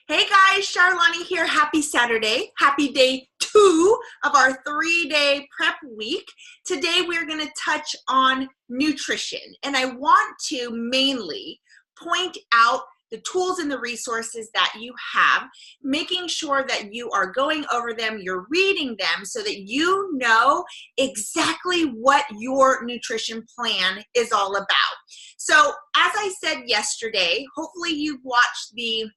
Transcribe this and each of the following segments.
Hey guys, Charlani here. Happy Saturday. Happy day 2 of our 3-day prep week. Today we're going to touch on nutrition, and I want to mainly point out the tools and the resources that you have, making sure that you are going over them, you're reading them so that you know exactly what your nutrition plan is all about. So as I said yesterday, hopefully you've watched the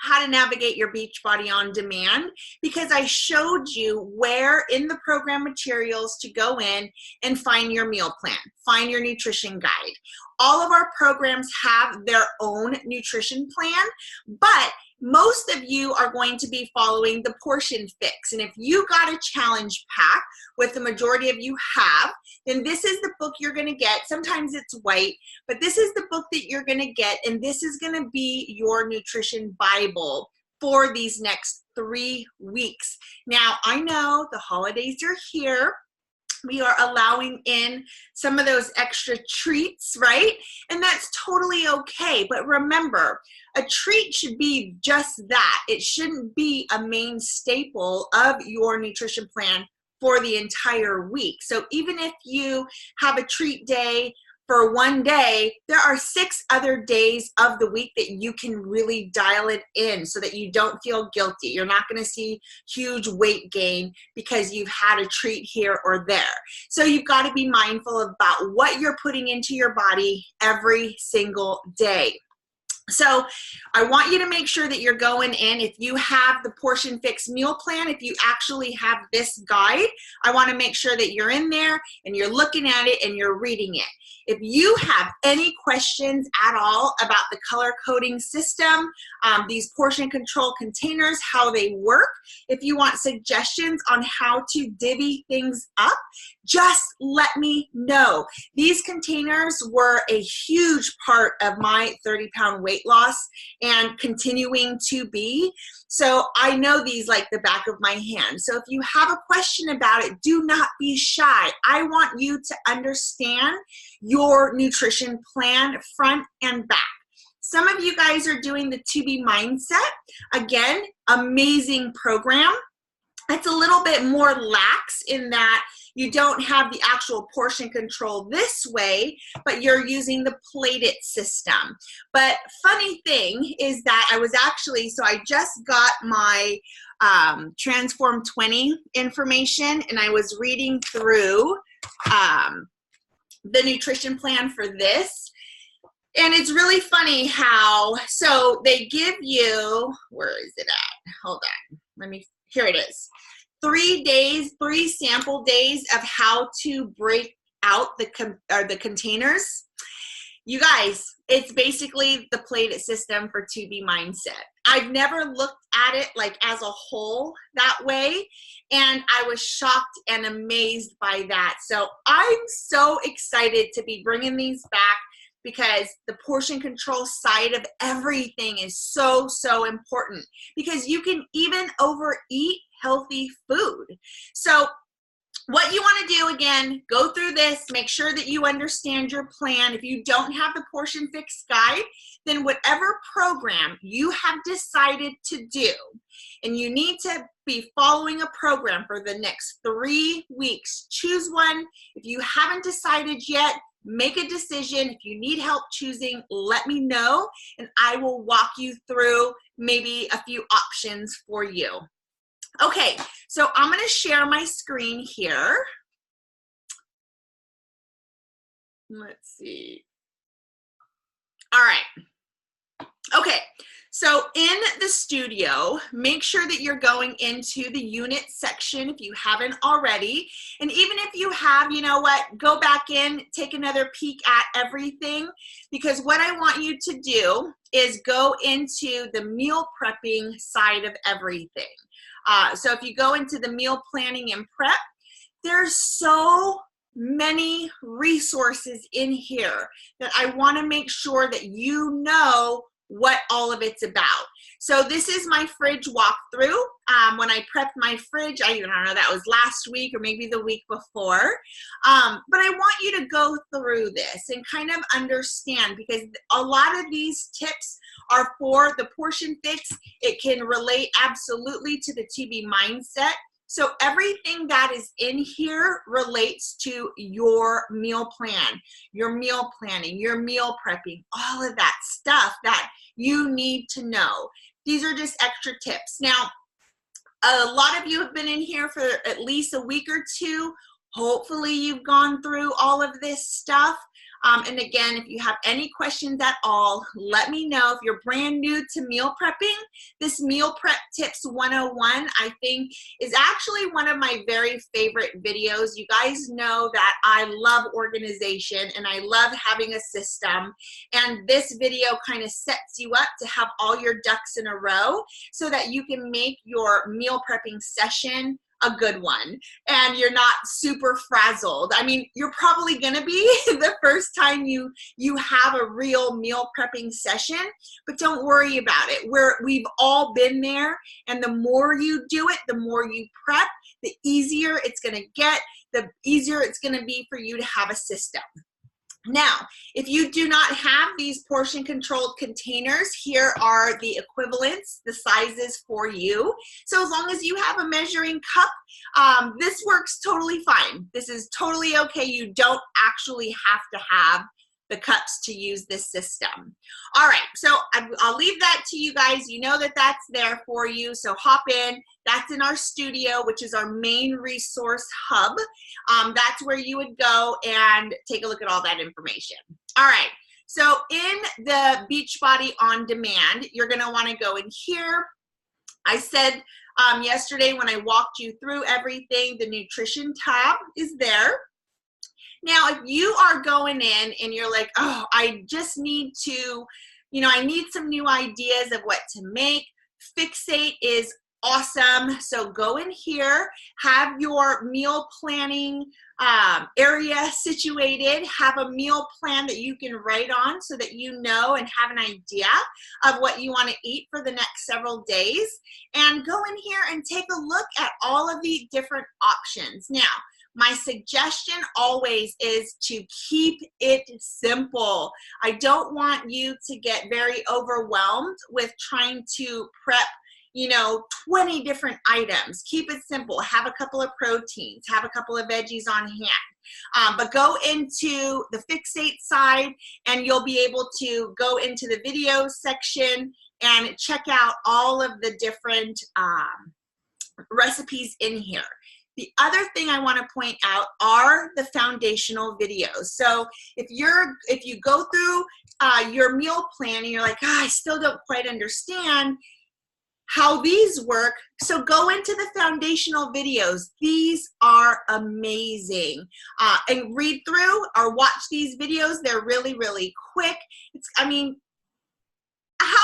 How to Navigate Your Beachbody on Demand, because I showed you where in the program materials to go in and find your meal plan, find your nutrition guide. All of our programs have their own nutrition plan, but most of you are going to be following the portion fix. And if you got a challenge pack, with the majority of you have, then this is the book you're going to get. Sometimes it's white, but this is the book that you're going to get, and this is going to be your nutrition Bible for these next 3 weeks. Now, I know the holidays are here. We are allowing in some of those extra treats, right? And that's totally okay. But remember, a treat should be just that. It shouldn't be a main staple of your nutrition plan for the entire week. So even if you have a treat day for one day, there are 6 other days of the week that you can really dial it in so that you don't feel guilty. You're not going to see huge weight gain because you've had a treat here or there. So you've got to be mindful about what you're putting into your body every single day. So I want you to make sure that you're going in. If you have the Portion Fix meal plan, if you actually have this guide, I want to make sure that you're in there and you're looking at it and you're reading it. If you have any questions at all about the color coding system, these portion control containers, how they work, if you want suggestions on how to divvy things up, just let me know. These containers were a huge part of my 30-pound weight loss and continuing to be. So I know these like the back of my hand. So if you have a question about it, do not be shy. I want you to understand your nutrition plan front and back. Some of you guys are doing the To Be Mindset. Again, amazing program. It's a little bit more lax in that you don't have the actual portion control this way, but you're using the plated system. But funny thing is that I was actually, so I just got my Transform 20 information, and I was reading through the nutrition plan for this. And it's really funny how, so they give you, where is it at? Hold on, here it is. 3 days, 3 sample days of how to break out the containers. You guys, it's basically the plated system for To Be Mindset. I've never looked at it like as a whole that way, and I was shocked and amazed by that. So I'm so excited to be bringing these back, because the portion control side of everything is so, so important, because you can even overeat healthy food. So what you want to do, again, go through this, make sure that you understand your plan. If you don't have the Portion Fix guide, then whatever program you have decided to do, and you need to be following a program for the next 3 weeks, choose one. If you haven't decided yet, make a decision. If you need help choosing, let me know, and I will walk you through maybe a few options for you. Okay, so I'm going to share my screen here. Let's see. All right. Okay, so in the studio, make sure that you're going into the unit section if you haven't already. And even if you have, you know what, go back in, take another peek at everything, because what I want you to do is go into the meal prepping side of everything. So if you go into the meal planning and prep, there's so many resources in here that I want to make sure that you know what all of it's about. So this is my fridge walkthrough. When I prepped my fridge, I don't know, that was last week or maybe the week before. But I want you to go through this and kind of understand, because a lot of these tips are for the portion fix. It can relate absolutely to the TB mindset. So everything that is in here relates to your meal plan, your meal planning, your meal prepping, all of that stuff that you need to know. These are just extra tips. Now, a lot of you have been in here for at least a week or two. Hopefully you've gone through all of this stuff. And again, if you have any questions at all, let me know. If you're brand new to meal prepping, this Meal Prep Tips 101, I think, is actually one of my very favorite videos. You guys know that I love organization and I love having a system. And this video kind of sets you up to have all your ducks in a row so that you can make your meal prepping session a good one and you're not super frazzled. I mean, you're probably gonna be the first time you have a real meal prepping session, but don't worry about it. We've all been there, and the more you do it, the more you prep, the easier it's gonna get, the easier it's gonna be for you to have a system. Now, if you do not have these portion controlled containers, here are the equivalents, the sizes for you. So as long as you have a measuring cup, this works totally fine. This is totally okay. You don't actually have to have the cups to use this system. All right, so I'll leave that to you guys. You know that that's there for you, so hop in. That's in our studio, which is our main resource hub. That's where you would go and take a look at all that information. All right, so in the Beachbody On Demand, you're gonna wanna go in here. I said yesterday when I walked you through everything, the nutrition tab is there. Now, if you are going in and you're like, oh, I just need to, I need some new ideas of what to make, Fixate is awesome. So go in here, have your meal planning area situated, have a meal plan that you can write on so that you know and have an idea of what you want to eat for the next several days. And go in here and take a look at all of the different options. Now, my suggestion always is to keep it simple. I don't want you to get very overwhelmed with trying to prep 20 different items. Keep it simple. Have a couple of proteins, have a couple of veggies on hand. But go into the Fixate side and you'll be able to go into the video section and check out all of the different recipes in here. The other thing I want to point out are the foundational videos. So if you go through your meal plan and you're like, I still don't quite understand how these work, so go into the foundational videos. These are amazing. And read through or watch these videos. They're really, really quick. How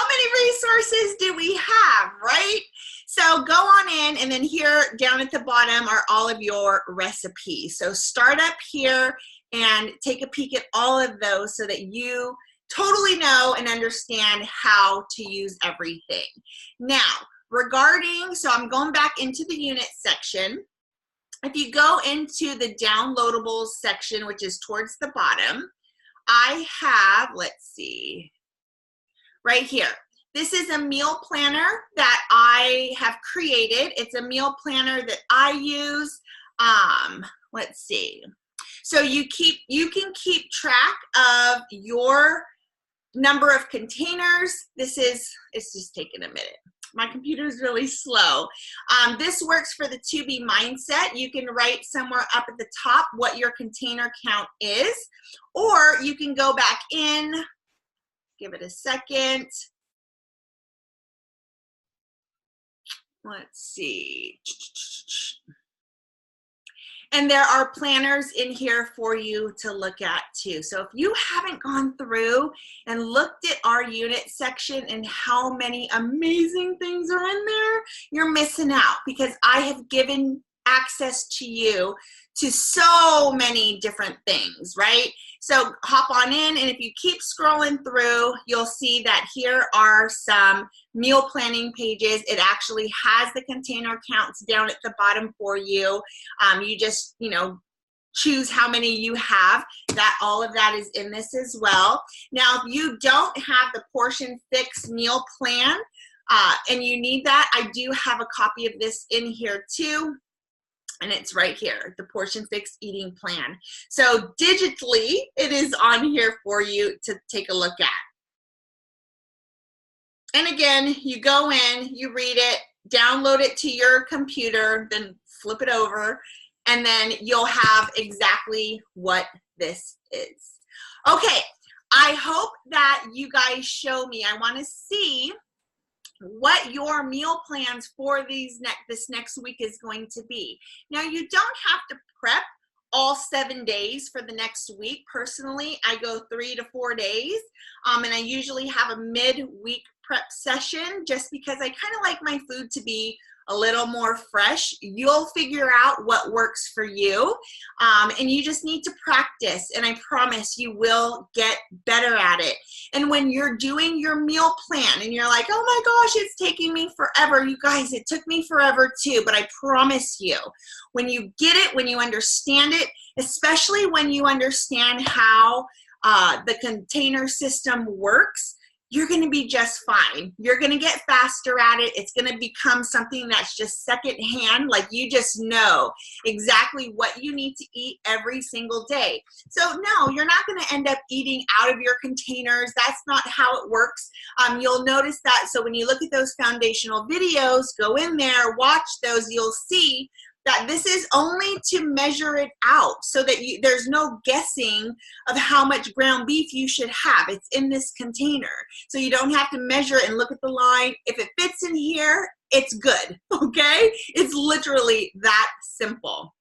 many resources do we have, right? So go on in, and then here down at the bottom are all of your recipes. So start up here and take a peek at all of those so that you totally know and understand how to use everything. Now, so I'm going back into the unit section. If you go into the downloadables section, which is towards the bottom, I have, let's see, right here. This is a meal planner that I have created. It's a meal planner that I use. Let's see. So you can keep track of your number of containers. It's just taking a minute. My computer is really slow. This works for the 2B mindset. You can write somewhere up at the top what your container count is, or you can go back in, give it a second. Let's see. And there are planners in here for you to look at too. So if you haven't gone through and looked at our unit section and how many amazing things are in there, you're missing out, because I have given access to you to so many different things, right? So hop on in, and if you keep scrolling through, you'll see that here are some meal planning pages. It actually has the container counts down at the bottom for you. You just, choose how many you have. That all of that is in this as well. Now, if you don't have the Portion Fix meal plan and you need that, I do have a copy of this in here too. And it's right here, the Portion Fix eating plan. So digitally, it is on here for you to take a look at. And again, you go in, you read it, download it to your computer, then flip it over, and then you'll have exactly what this is. Okay, I hope that you guys show me. I want to see what your meal plans for this next week is going to be. Now, you don't have to prep all 7 days for the next week. Personally, I go 3 to 4 days, and I usually have a mid-week prep session just because I kind of like my food to be a little more fresh. You'll figure out what works for you, and you just need to practice, and I promise you will get better at it. And when you're doing your meal plan and you're like, oh my gosh, it's taking me forever, you guys, it took me forever too, but I promise you, when you get it, when you understand it, especially when you understand how the container system works, you're going to be just fine. You're going to get faster at it. It's going to become something that's just secondhand, like you just know exactly what you need to eat every single day. So no, you're not going to end up eating out of your containers. That's not how it works. You'll notice that. So when you look at those foundational videos, go in there, watch those, you'll see that this is only to measure it out so that there's no guessing of how much ground beef you should have. It's in this container. So you don't have to measure it and look at the line. If it fits in here, it's good, okay? It's literally that simple.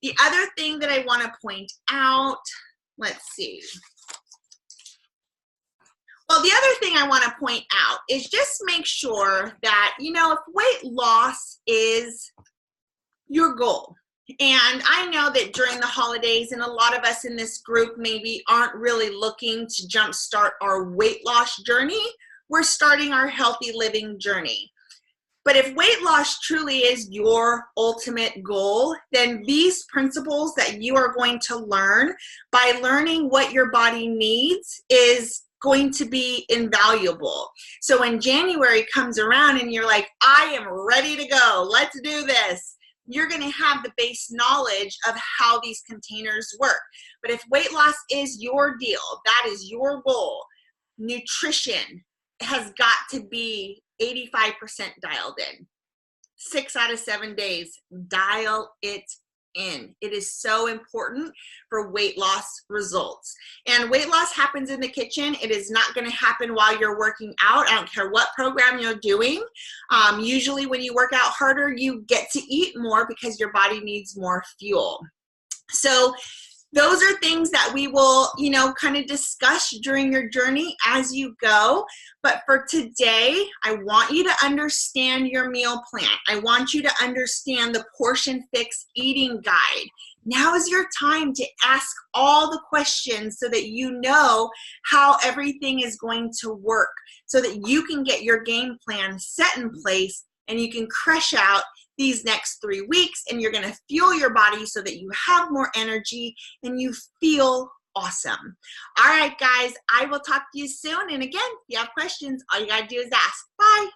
The other thing that I want to point out, let's see. Well, the other thing I want to point out is just make sure that, if weight loss is your goal, and I know that during the holidays, and a lot of us in this group maybe aren't really looking to jumpstart our weight loss journey, we're starting our healthy living journey. But if weight loss truly is your ultimate goal, then these principles that you are going to learn by learning what your body needs is going to be invaluable. So when January comes around and you're like, I am ready to go, let's do this, you're going to have the base knowledge of how these containers work. But if weight loss is your deal, that is your goal, nutrition has got to be 85% dialed in. 6 out of 7 days, dial it in. It is so important for weight loss results. And weight loss happens in the kitchen. It is not going to happen while you're working out. I don't care what program you're doing. Usually when you work out harder, you get to eat more because your body needs more fuel. So those are things that we will, kind of discuss during your journey as you go. But for today, I want you to understand your meal plan. I want you to understand the Portion Fix eating guide. Now is your time to ask all the questions so that you know how everything is going to work, so that you can get your game plan set in place and you can crush out these next 3 weeks, and you're going to fuel your body so that you have more energy and you feel awesome. All right, guys, I will talk to you soon. And again, if you have questions, all you got to do is ask. Bye.